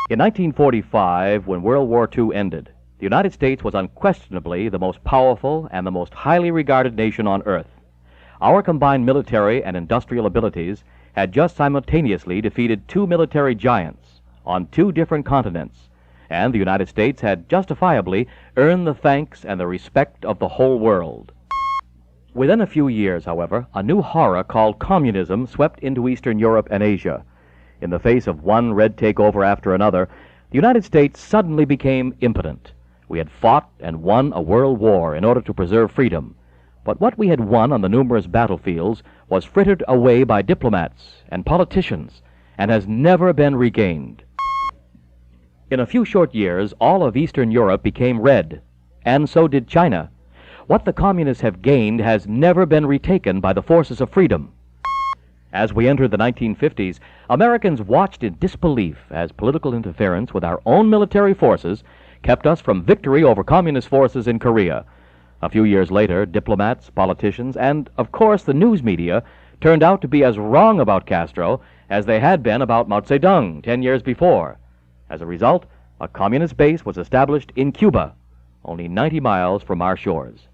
In 1945, when World War II ended, the United States was unquestionably the most powerful and the most highly regarded nation on earth. Our combined military and industrial abilities had just simultaneously defeated two military giants on two different continents, and the United States had justifiably earned the thanks and the respect of the whole world. Within a few years, however, a new horror called communism swept into Eastern Europe and Asia. In the face of one red takeover after another, the United States suddenly became impotent. We had fought and won a world war in order to preserve freedom, but what we had won on the numerous battlefields was frittered away by diplomats and politicians and has never been regained. In a few short years, all of Eastern Europe became red, and so did China. What the communists have gained has never been retaken by the forces of freedom. As we entered the 1950s, Americans watched in disbelief as political interference with our own military forces kept us from victory over communist forces in Korea. A few years later, diplomats, politicians, and, of course, the news media turned out to be as wrong about Castro as they had been about Mao Zedong 10 years before. As a result, a communist base was established in Cuba, only 90 miles from our shores.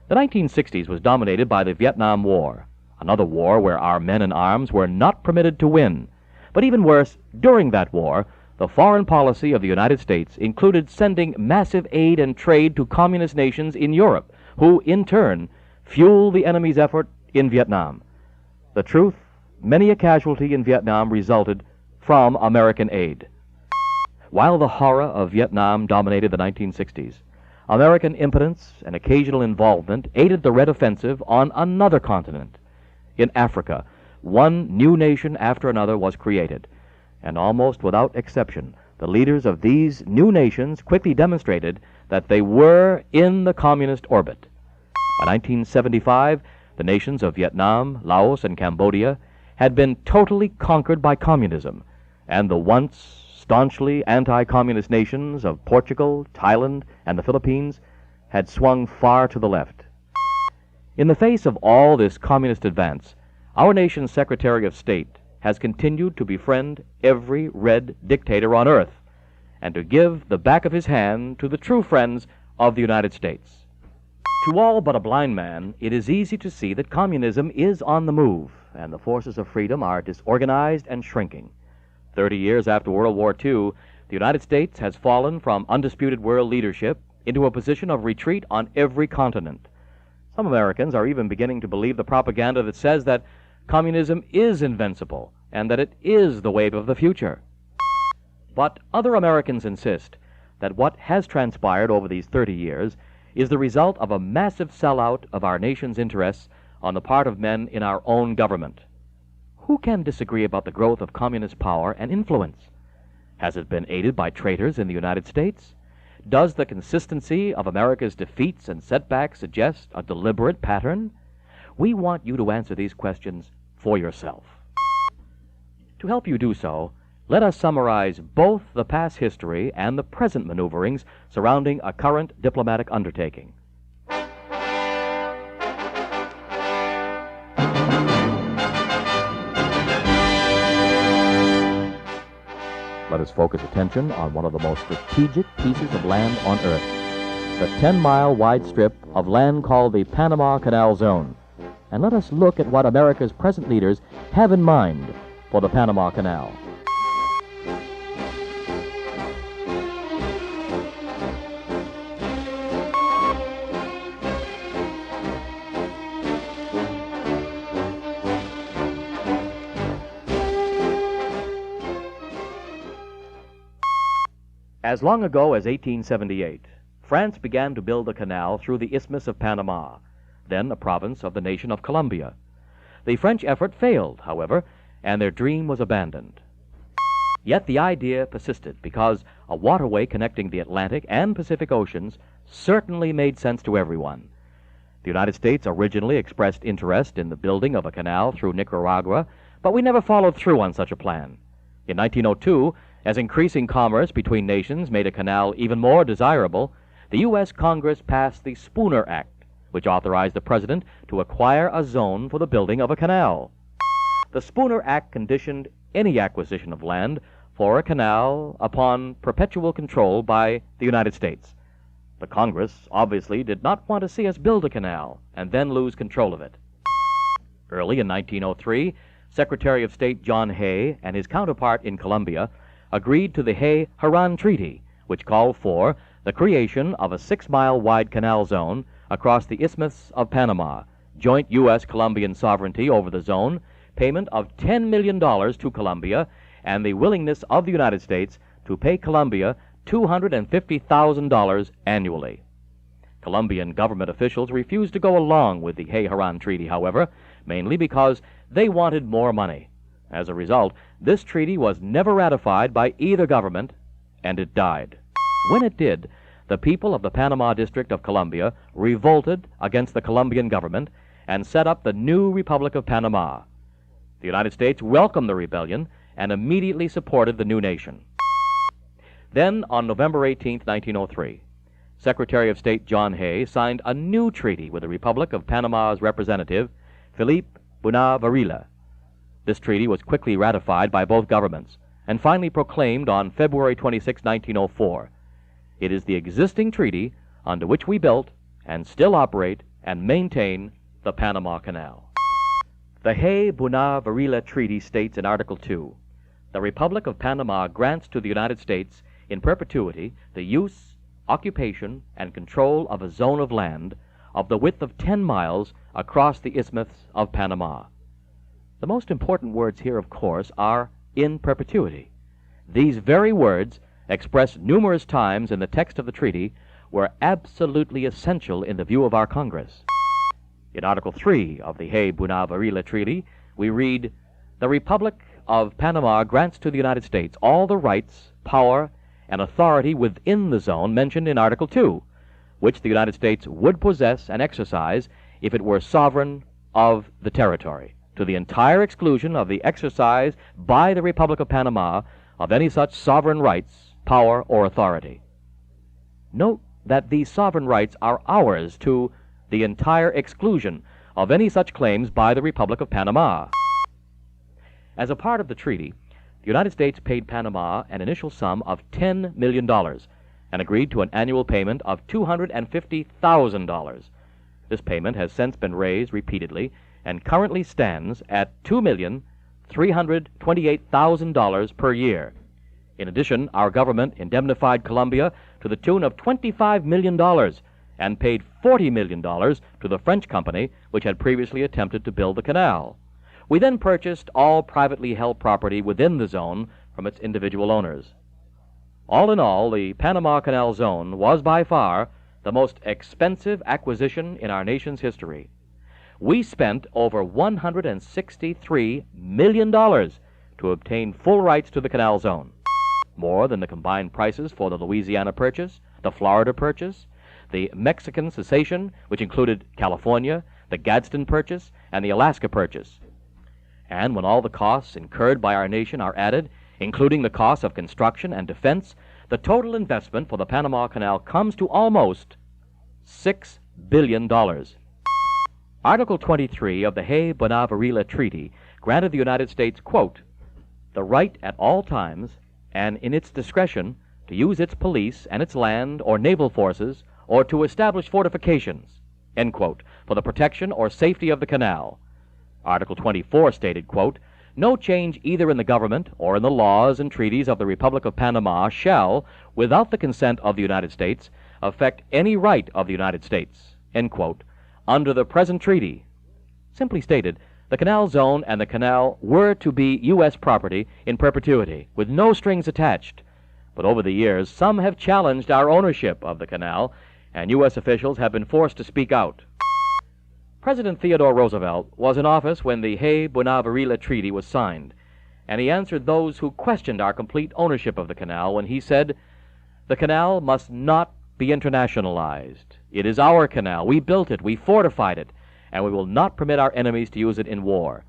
The 1960s was dominated by the Vietnam War, another war where our men in arms were not permitted to win. But even worse, during that war, the foreign policy of the United States included sending massive aid and trade to communist nations in Europe, who, in turn, fueled the enemy's effort in Vietnam. The truth, many a casualty in Vietnam resulted from American aid. While the horror of Vietnam dominated the 1960s, American impotence and occasional involvement aided the Red Offensive on another continent. In Africa, one new nation after another was created, and almost without exception, the leaders of these new nations quickly demonstrated that they were in the communist orbit. By 1975, the nations of Vietnam, Laos, and Cambodia had been totally conquered by communism, and the once staunchly anti-communist nations of Portugal, Thailand, and the Philippines had swung far to the left. In the face of all this communist advance, our nation's Secretary of State has continued to befriend every red dictator on earth and to give the back of his hand to the true friends of the United States. To all but a blind man, it is easy to see that communism is on the move and the forces of freedom are disorganized and shrinking. 30 years after World War II, the United States has fallen from undisputed world leadership into a position of retreat on every continent. Some Americans are even beginning to believe the propaganda that says that communism is invincible and that it is the wave of the future. But other Americans insist that what has transpired over these 30 years is the result of a massive sellout of our nation's interests on the part of men in our own government. Who can disagree about the growth of communist power and influence? Has it been aided by traitors in the United States? Does the consistency of America's defeats and setbacks suggest a deliberate pattern? We want you to answer these questions for yourself. To help you do so, let us summarize both the past history and the present maneuverings surrounding a current diplomatic undertaking. Let us focus attention on one of the most strategic pieces of land on Earth, the 10-mile wide strip of land called the Panama Canal Zone. And let us look at what America's present leaders have in mind for the Panama Canal. As long ago as 1878, France began to build a canal through the Isthmus of Panama, then a province of the nation of Colombia. The French effort failed, however, and their dream was abandoned. Yet the idea persisted because a waterway connecting the Atlantic and Pacific Oceans certainly made sense to everyone. The United States originally expressed interest in the building of a canal through Nicaragua, but we never followed through on such a plan. In 1902, as increasing commerce between nations made a canal even more desirable, the U.S. Congress passed the Spooner Act, which authorized the President to acquire a zone for the building of a canal. The Spooner Act conditioned any acquisition of land for a canal upon perpetual control by the United States. The Congress obviously did not want to see us build a canal and then lose control of it. Early in 1903, Secretary of State John Hay and his counterpart in Colombia agreed to the Hay-Harran Treaty, which called for the creation of a 6-mile wide canal zone across the Isthmus of Panama, joint U.S.-Colombian sovereignty over the zone, payment of $10 million to Colombia, and the willingness of the United States to pay Colombia $250,000 annually. Colombian government officials refused to go along with the Hay-Harran Treaty, however, mainly because they wanted more money. As a result, this treaty was never ratified by either government, and it died. When it did, the people of the Panama District of Colombia revolted against the Colombian government and set up the new Republic of Panama. The United States welcomed the rebellion and immediately supported the new nation. Then, on November 18, 1903, Secretary of State John Hay signed a new treaty with the Republic of Panama's representative, Philippe Varela. This treaty was quickly ratified by both governments and finally proclaimed on February 26, 1904. It is the existing treaty under which we built and still operate and maintain the Panama Canal. The Hay-Varela Treaty states in Article 2, "The Republic of Panama grants to the United States in perpetuity the use, occupation, and control of a zone of land of the width of 10 miles across the Isthmus of Panama." The most important words here, of course, are "in perpetuity." These very words, expressed numerous times in the text of the treaty, were absolutely essential in the view of our Congress. In Article 3 of the Hay-Varela Treaty, we read, "The Republic of Panama grants to the United States all the rights, power, and authority within the zone mentioned in Article 2, which the United States would possess and exercise if it were sovereign of the territory, to the entire exclusion of the exercise by the Republic of Panama of any such sovereign rights, power, or authority." Note that these sovereign rights are ours to the entire exclusion of any such claims by the Republic of Panama. As a part of the treaty, the United States paid Panama an initial sum of $10 million and agreed to an annual payment of $250,000. This payment has since been raised repeatedly and currently stands at $2,328,000 per year. In addition, our government indemnified Colombia to the tune of $25 million and paid $40 million to the French company which had previously attempted to build the canal. We then purchased all privately held property within the zone from its individual owners. All in all, the Panama Canal Zone was by far the most expensive acquisition in our nation's history. We spent over $163 million to obtain full rights to the canal zone, more than the combined prices for the Louisiana Purchase, the Florida Purchase, the Mexican Cession, which included California, the Gadsden Purchase, and the Alaska Purchase. And when all the costs incurred by our nation are added, including the costs of construction and defense, the total investment for the Panama Canal comes to almost $6 billion. Article 23 of the Hay-Varela Treaty granted the United States, quote, "the right at all times and in its discretion to use its police and its land or naval forces or to establish fortifications," end quote, "for the protection or safety of the canal." Article 24 stated, quote, "No change either in the government or in the laws and treaties of the Republic of Panama shall, without the consent of the United States, affect any right of the United States," end quote, "under the present treaty." Simply stated, the canal zone and the canal were to be U.S. property in perpetuity, with no strings attached. But over the years, some have challenged our ownership of the canal, and U.S. officials have been forced to speak out. President Theodore Roosevelt was in office when the Hay-Varela Treaty was signed, and he answered those who questioned our complete ownership of the canal when he said, "The canal must not be internationalized. It is our canal. We built it, we fortified it, and we will not permit our enemies to use it in war."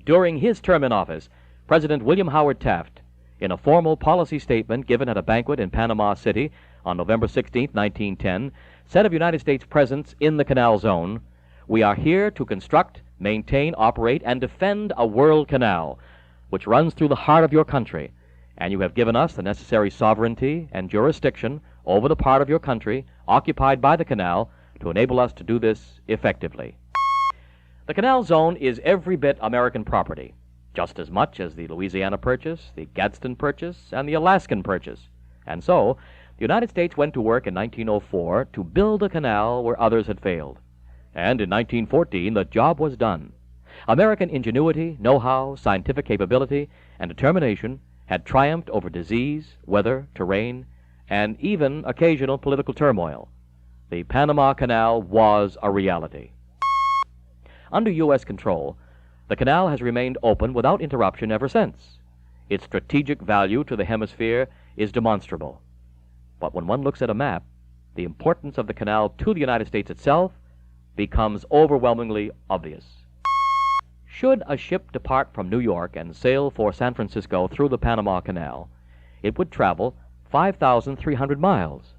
During his term in office, President William Howard Taft, in a formal policy statement given at a banquet in Panama City on November 16, 1910, said of United States' presence in the canal zone, "We are here to construct, maintain, operate, and defend a world canal which runs through the heart of your country and you have given us the necessary sovereignty and jurisdiction over the part of your country occupied by the canal to enable us to do this effectively. The Canal Zone is every bit American property, just as much as the Louisiana Purchase, the Gadsden Purchase, and the Alaskan Purchase. And so, the United States went to work in 1904 to build a canal where others had failed. And in 1914, the job was done. American ingenuity, know-how, scientific capability, and determination had triumphed over disease, weather, terrain, and even occasional political turmoil. The Panama Canal was a reality. Under U.S. control, the canal has remained open without interruption ever since. Its strategic value to the hemisphere is demonstrable. But when one looks at a map, the importance of the canal to the United States itself becomes overwhelmingly obvious. Should a ship depart from New York and sail for San Francisco through the Panama Canal, it would travel 5,300 miles.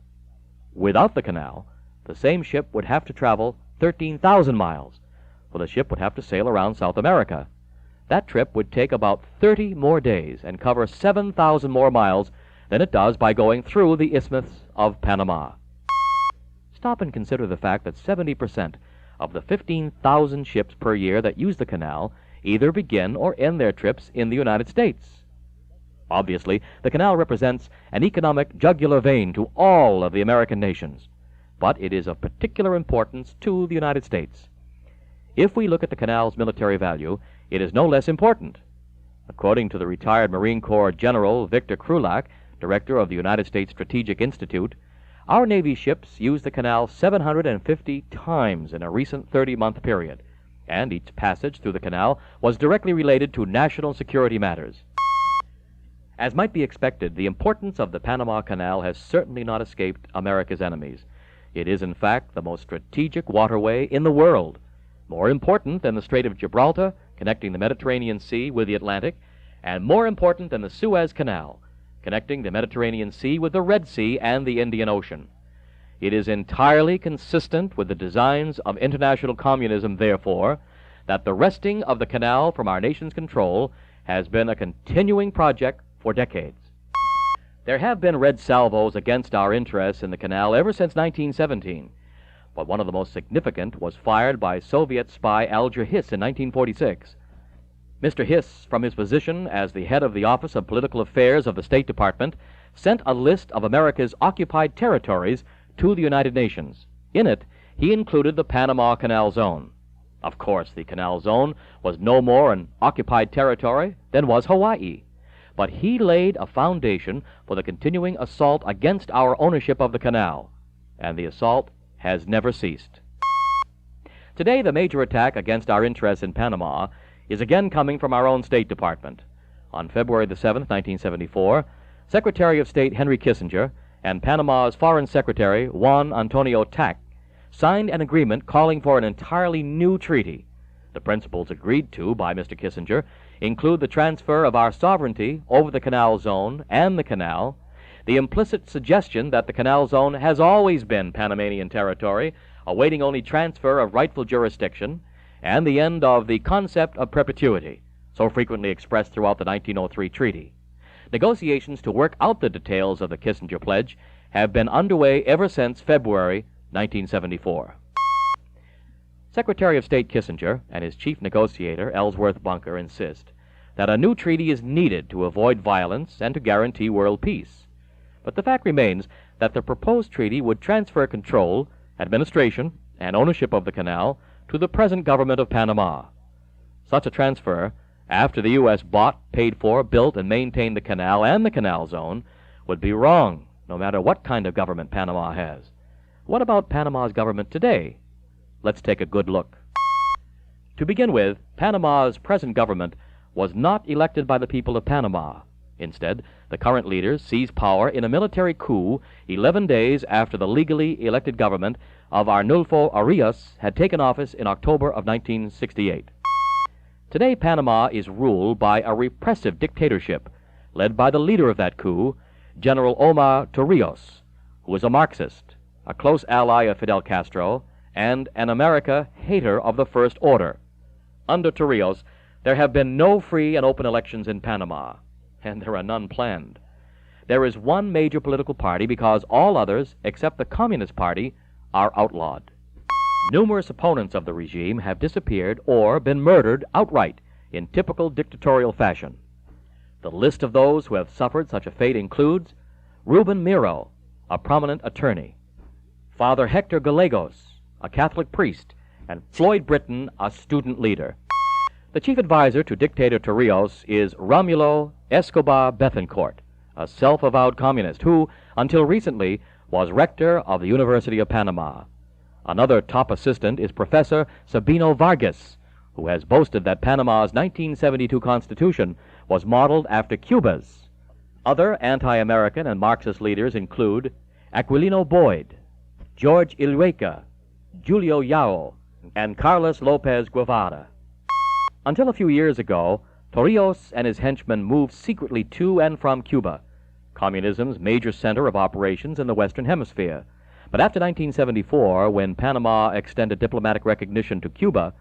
Without the canal, the same ship would have to travel 13,000 miles, for the ship would have to sail around South America. That trip would take about 30 more days and cover 7,000 more miles than it does by going through the Isthmus of Panama. Stop and consider the fact that 70% of the 15,000 ships per year that use the canal either begin or end their trips in the United States. Obviously, the canal represents an economic jugular vein to all of the American nations, but it is of particular importance to the United States. If we look at the canal's military value, it is no less important. According to the retired Marine Corps General Victor Krulak, director of the United States Strategic Institute, our Navy ships used the canal 750 times in a recent 30-month period, and each passage through the canal was directly related to national security matters. As might be expected, the importance of the Panama Canal has certainly not escaped America's enemies. It is, in fact, the most strategic waterway in the world, more important than the Strait of Gibraltar, connecting the Mediterranean Sea with the Atlantic, and more important than the Suez Canal, connecting the Mediterranean Sea with the Red Sea and the Indian Ocean. It is entirely consistent with the designs of international communism, therefore, that the wresting of the canal from our nation's control has been a continuing project for decades. There have been red salvos against our interests in the canal ever since 1917, but one of the most significant was fired by Soviet spy Alger Hiss in 1946. Mr. Hiss, from his position as the head of the Office of Political Affairs of the State Department, sent a list of America's occupied territories to the United Nations. In it, he included the Panama Canal Zone. Of course, the Canal Zone was no more an occupied territory than was Hawaii, but he laid a foundation for the continuing assault against our ownership of the canal, and the assault has never ceased. Today, the major attack against our interests in Panama is again coming from our own State Department. On February the 7th, 1974, Secretary of State Henry Kissinger and Panama's Foreign Secretary Juan Antonio Tac signed an agreement calling for an entirely new treaty. The principles agreed to by Mr. Kissinger include the transfer of our sovereignty over the Canal Zone and the canal, the implicit suggestion that the Canal Zone has always been Panamanian territory, awaiting only transfer of rightful jurisdiction, and the end of the concept of perpetuity, so frequently expressed throughout the 1903 treaty. Negotiations to work out the details of the Kissinger Pledge have been underway ever since February 1974. Secretary of State Kissinger and his chief negotiator, Ellsworth Bunker, insist that a new treaty is needed to avoid violence and to guarantee world peace. But the fact remains that the proposed treaty would transfer control, administration, and ownership of the canal to the present government of Panama. Such a transfer, after the U.S. bought, paid for, built, and maintained the canal and the Canal Zone, would be wrong, no matter what kind of government Panama has. What about Panama's government today? Let's take a good look. To begin with, Panama's present government was not elected by the people of Panama. Instead, the current leaders seized power in a military coup 11 days after the legally elected government of Arnulfo Arias had taken office in October of 1968. Today, Panama is ruled by a repressive dictatorship led by the leader of that coup, General Omar Torrijos, who is a Marxist, a close ally of Fidel Castro, and an America hater of the First Order. Under Torrijos, there have been no free and open elections in Panama. and there are none planned. There is one major political party because all others, except the Communist Party, are outlawed. Numerous opponents of the regime have disappeared or been murdered outright in typical dictatorial fashion. The list of those who have suffered such a fate includes Ruben Miro, a prominent attorney, Father Hector Gallegos, a Catholic priest, and Floyd Britton, a student leader. The chief advisor to dictator Torrijos is Romulo Escobar Bethencourt, a self-avowed communist who, until recently, was rector of the University of Panama. Another top assistant is Professor Sabino Vargas, who has boasted that Panama's 1972 Constitution was modeled after Cuba's. Other anti-American and Marxist leaders include Aquilino Boyd, George Ilhueca, Julio Yao, and Carlos Lopez Guevara. Until a few years ago, Torrijos and his henchmen moved secretly to and from Cuba, communism's major center of operations in the Western Hemisphere. But after 1974, when Panama extended diplomatic recognition to Cuba,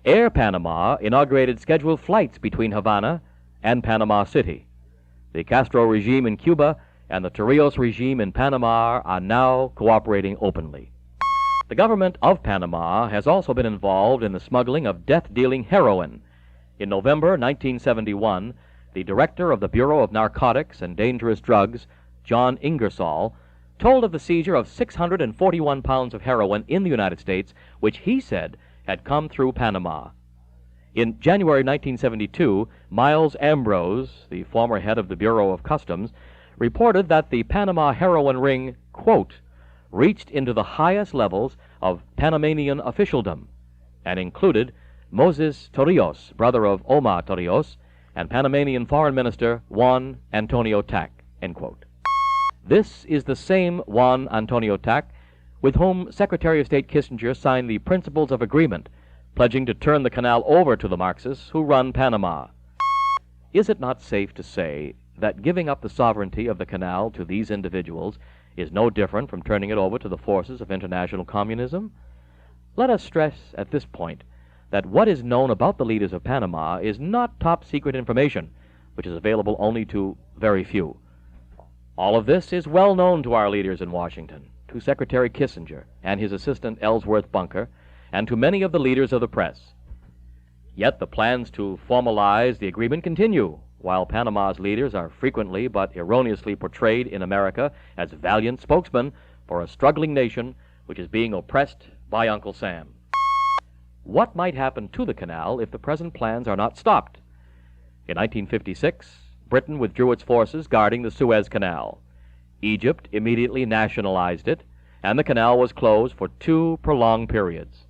Air Panama inaugurated scheduled flights between Havana and Panama City. The Castro regime in Cuba and the Torrijos regime in Panama are now cooperating openly. The government of Panama has also been involved in the smuggling of death-dealing heroin. In November 1971, the director of the Bureau of Narcotics and Dangerous Drugs, John Ingersoll, told of the seizure of 641 pounds of heroin in the United States, which he said had come through Panama. In January 1972, Miles Ambrose, the former head of the Bureau of Customs, reported that the Panama heroin ring, quote, reached into the highest levels of Panamanian officialdom and included Moses Torrijos, brother of Omar Torrijos, and Panamanian Foreign Minister Juan Antonio Tac, end quote. This is the same Juan Antonio Tac with whom Secretary of State Kissinger signed the Principles of Agreement, pledging to turn the canal over to the Marxists who run Panama. Is it not safe to say that giving up the sovereignty of the canal to these individuals is no different from turning it over to the forces of international communism? Let us stress at this point that what is known about the leaders of Panama is not top-secret information, which is available only to very few. All of this is well known to our leaders in Washington, to Secretary Kissinger and his assistant Ellsworth Bunker, and to many of the leaders of the press. Yet the plans to formalize the agreement continue, while Panama's leaders are frequently but erroneously portrayed in America as valiant spokesmen for a struggling nation which is being oppressed by Uncle Sam. What might happen to the canal if the present plans are not stopped? In 1956, Britain withdrew its forces guarding the Suez Canal. Egypt immediately nationalized it, and the canal was closed for 2 prolonged periods.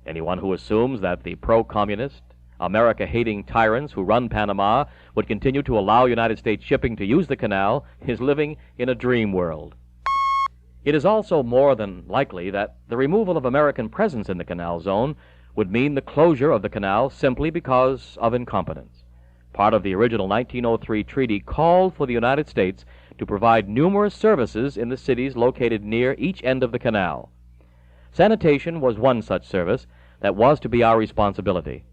Anyone who assumes that the pro-communist, America-hating tyrants who run Panama would continue to allow United States shipping to use the canal is living in a dream world. It is also more than likely that the removal of American presence in the canal zone would mean the closure of the canal simply because of incompetence. Part of the original 1903 treaty called for the United States to provide numerous services in the cities located near each end of the canal. Sanitation was one such service that was to be our responsibility.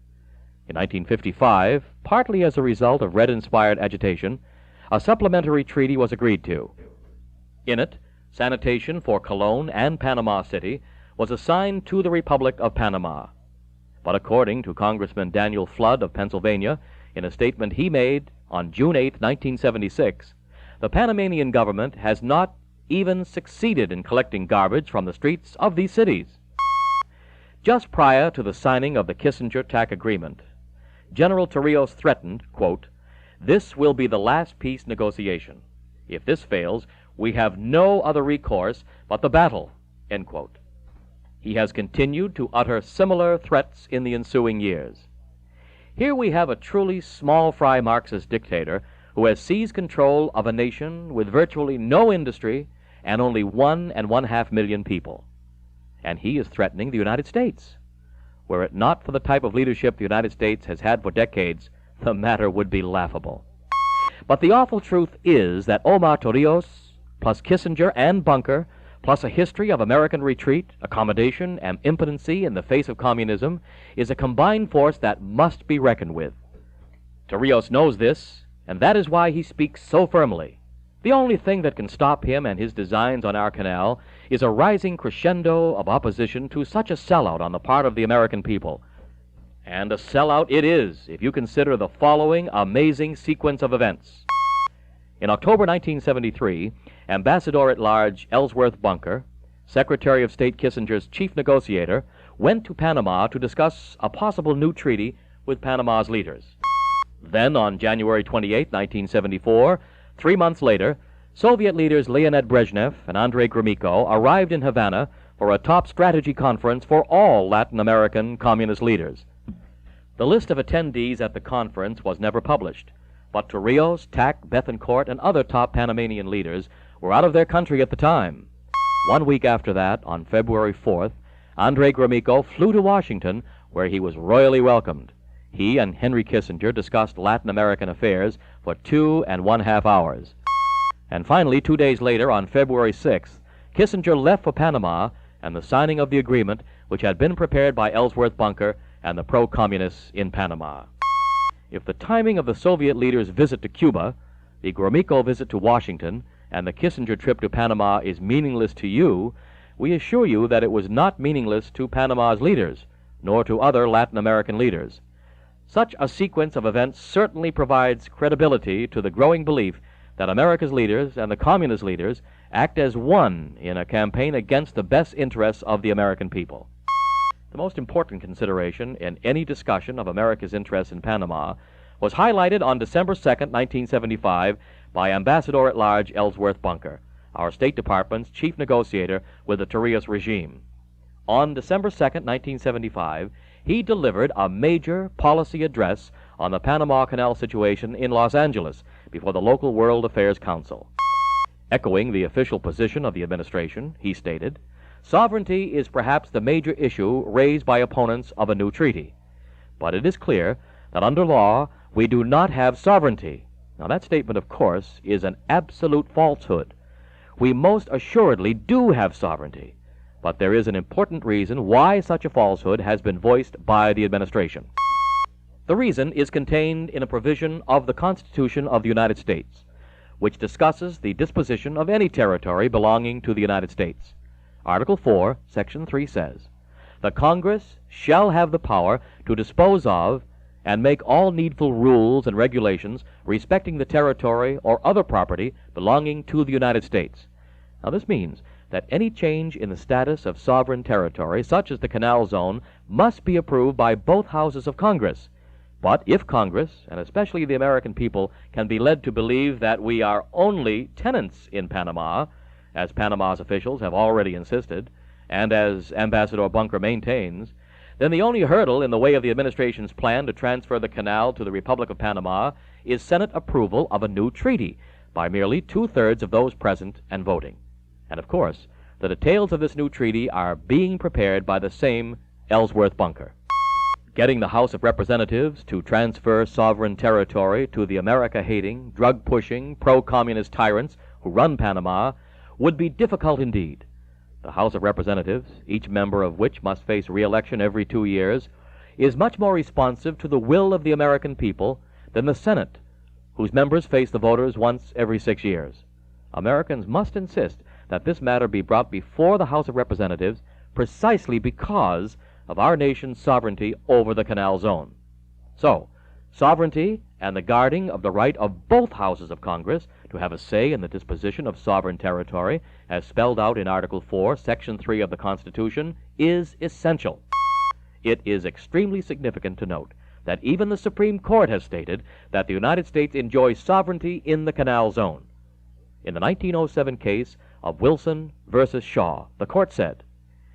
In 1955, partly as a result of Red-inspired agitation, a supplementary treaty was agreed to. In it, sanitation for Colón and Panama City was assigned to the Republic of Panama. But according to Congressman Daniel Flood of Pennsylvania, in a statement he made on June 8, 1976, the Panamanian government has not even succeeded in collecting garbage from the streets of these cities. Just prior to the signing of the Kissinger-Tac agreement, General Torrijos threatened, quote, "This will be the last peace negotiation. If this fails, we have no other recourse but the battle," end quote. He has continued to utter similar threats in the ensuing years. Here we have a truly small-fry Marxist dictator who has seized control of a nation with virtually no industry and only 1.5 million people. And he is threatening the United States. Were it not for the type of leadership the United States has had for decades, the matter would be laughable. But the awful truth is that Omar Torrijos, plus Kissinger and Bunker, plus a history of American retreat, accommodation, and impotency in the face of communism, is a combined force that must be reckoned with. Torrijos knows this, and that is why he speaks so firmly. The only thing that can stop him and his designs on our canal is a rising crescendo of opposition to such a sellout on the part of the American people. And a sellout it is, if you consider the following amazing sequence of events. In October 1973, Ambassador-at-Large Ellsworth Bunker, Secretary of State Kissinger's chief negotiator, went to Panama to discuss a possible new treaty with Panama's leaders. Then, on January 28, 1974, 3 months later, Soviet leaders Leonid Brezhnev and Andrei Gromyko arrived in Havana for a top strategy conference for all Latin American communist leaders. The list of attendees at the conference was never published, but Torrijos, Tack, Bethencourt, and other top Panamanian leaders were out of their country at the time. 1 week after that, on February 4th, Andrei Gromyko flew to Washington, where he was royally welcomed. He and Henry Kissinger discussed Latin American affairs for 2.5 hours. And finally, 2 days later, on February 6th, Kissinger left for Panama and the signing of the agreement which had been prepared by Ellsworth Bunker and the pro-communists in Panama. If the timing of the Soviet leaders' visit to Cuba, the Gromyko visit to Washington, and the Kissinger trip to Panama is meaningless to you, we assure you that it was not meaningless to Panama's leaders, nor to other Latin American leaders. Such a sequence of events certainly provides credibility to the growing belief that America's leaders and the communist leaders act as one in a campaign against the best interests of the American people. The most important consideration in any discussion of America's interests in Panama was highlighted on December 2nd, 1975, by Ambassador-at-Large Ellsworth Bunker, our State Department's chief negotiator with the Torrijos regime. On December 2nd, 1975, he delivered a major policy address on the Panama Canal situation in Los Angeles before the local World Affairs Council. Echoing the official position of the administration, he stated, "Sovereignty is perhaps the major issue raised by opponents of a new treaty. But it is clear that under law we do not have sovereignty." Now that statement, of course, is an absolute falsehood. We most assuredly do have sovereignty, but there is an important reason why such a falsehood has been voiced by the administration. The reason is contained in a provision of the Constitution of the United States, which discusses the disposition of any territory belonging to the United States. Article 4, Section 3 says, "The Congress shall have the power to dispose of and make all needful rules and regulations respecting the territory or other property belonging to the United States." Now this means that any change in the status of sovereign territory, such as the Canal Zone, must be approved by both houses of Congress. But if Congress, and especially the American people, can be led to believe that we are only tenants in Panama, as Panama's officials have already insisted, and as Ambassador Bunker maintains, then the only hurdle in the way of the administration's plan to transfer the canal to the Republic of Panama is Senate approval of a new treaty by merely 2/3 of those present and voting. And of course, the details of this new treaty are being prepared by the same Ellsworth Bunker. Getting the House of Representatives to transfer sovereign territory to the America-hating, drug-pushing, pro-communist tyrants who run Panama would be difficult indeed. The House of Representatives, each member of which must face re-election every 2 years, is much more responsive to the will of the American people than the Senate, whose members face the voters once every 6 years. Americans must insist that this matter be brought before the House of Representatives precisely because of our nation's sovereignty over the Canal Zone. So, sovereignty and the guarding of the right of both houses of Congress to have a say in the disposition of sovereign territory, as spelled out in Article 4, Section 3 of the Constitution, is essential. It is extremely significant to note that even the Supreme Court has stated that the United States enjoys sovereignty in the Canal Zone. In the 1907 case of Wilson versus Shaw, the court said,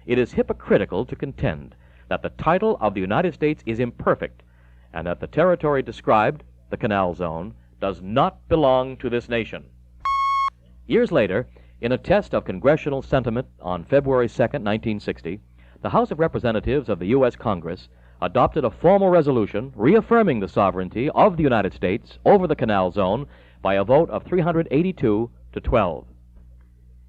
"It is hypocritical to contend that the title of the United States is imperfect and that the territory described, the Canal Zone, does not belong to this nation." Years later, in a test of congressional sentiment on February 2nd, 1960, the House of Representatives of the U.S. Congress adopted a formal resolution reaffirming the sovereignty of the United States over the Canal Zone by a vote of 382 to 12.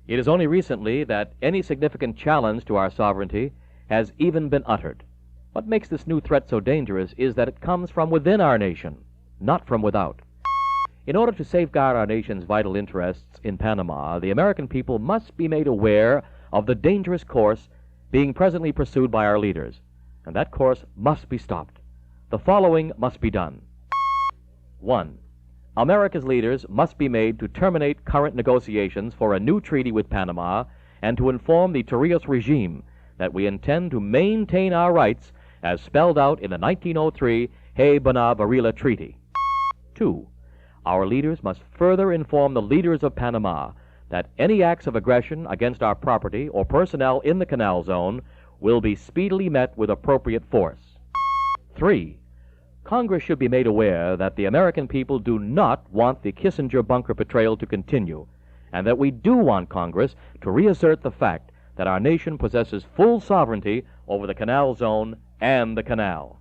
It is only recently that any significant challenge to our sovereignty has even been uttered. What makes this new threat so dangerous is that it comes from within our nation, not from without. In order to safeguard our nation's vital interests in Panama, the American people must be made aware of the dangerous course being presently pursued by our leaders, and that course must be stopped. The following must be done. 1. America's leaders must be made to terminate current negotiations for a new treaty with Panama and to inform the treasonous regime that we intend to maintain our rights as spelled out in the 1903 Hay-Bonavarilah Treaty. 2. Our leaders must further inform the leaders of Panama that any acts of aggression against our property or personnel in the Canal Zone will be speedily met with appropriate force. 3. Congress should be made aware that the American people do not want the Kissinger bunker betrayal to continue, and that we do want Congress to reassert the fact that our nation possesses full sovereignty over the Canal Zone and the canal.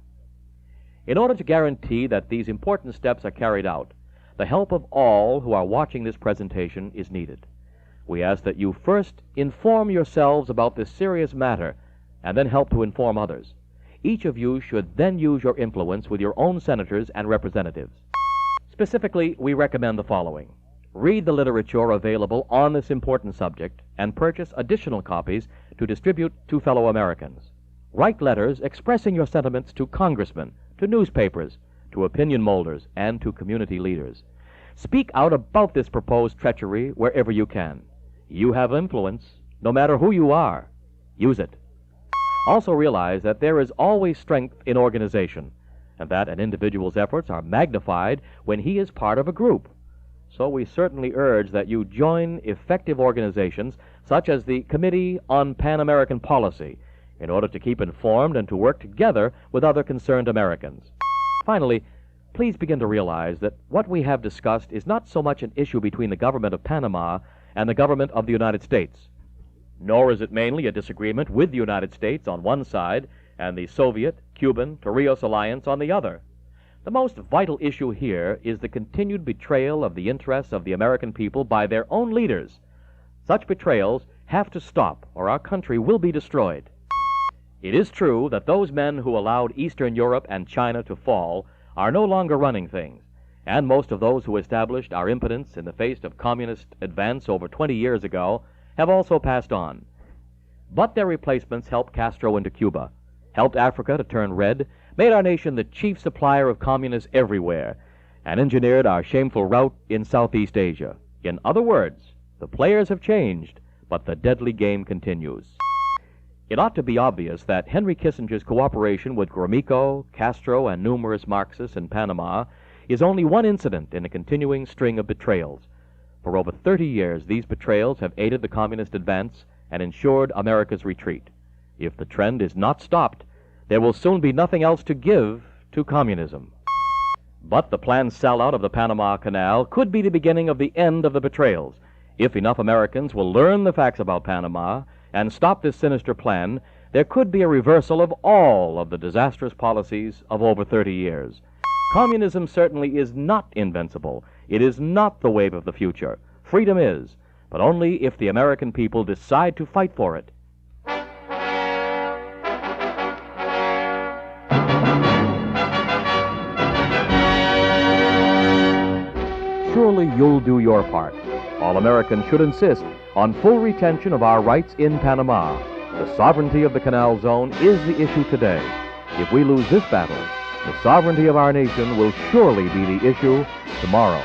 In order to guarantee that these important steps are carried out, the help of all who are watching this presentation is needed. We ask that you first inform yourselves about this serious matter and then help to inform others. Each of you should then use your influence with your own senators and representatives. Specifically, we recommend the following. Read the literature available on this important subject and purchase additional copies to distribute to fellow Americans. Write letters expressing your sentiments to congressmen, to newspapers, to opinion molders, and to community leaders. Speak out about this proposed treachery wherever you can. You have influence, no matter who you are. Use it. Also realize that there is always strength in organization, and that an individual's efforts are magnified when he is part of a group. So we certainly urge that you join effective organizations such as the Committee on Pan-American Policy in order to keep informed and to work together with other concerned Americans. Finally, please begin to realize that what we have discussed is not so much an issue between the government of Panama and the government of the United States, nor is it mainly a disagreement with the United States on one side and the Soviet, Cuban, treasonous alliance on the other. The most vital issue here is the continued betrayal of the interests of the American people by their own leaders. Such betrayals have to stop, or our country will be destroyed. It is true that those men who allowed Eastern Europe and China to fall are no longer running things, and most of those who established our impotence in the face of communist advance over 20 years ago have also passed on. But their replacements helped Castro into Cuba, helped Africa to turn red, made our nation the chief supplier of communists everywhere, and engineered our shameful rout in Southeast Asia. In other words, the players have changed, but the deadly game continues. It ought to be obvious that Henry Kissinger's cooperation with Gromyko, Castro, and numerous Marxists in Panama is only one incident in a continuing string of betrayals. For over 30 years, these betrayals have aided the communist advance and ensured America's retreat. If the trend is not stopped, there will soon be nothing else to give to communism. But the planned sellout of the Panama Canal could be the beginning of the end of the betrayals. If enough Americans will learn the facts about Panama and stop this sinister plan, there could be a reversal of all of the disastrous policies of over 30 years. Communism certainly is not invincible. It is not the wave of the future. Freedom is, but only if the American people decide to fight for it. Surely you'll do your part. All Americans should insist on full retention of our rights in Panama. The sovereignty of the Canal Zone is the issue today. If we lose this battle, the sovereignty of our nation will surely be the issue tomorrow.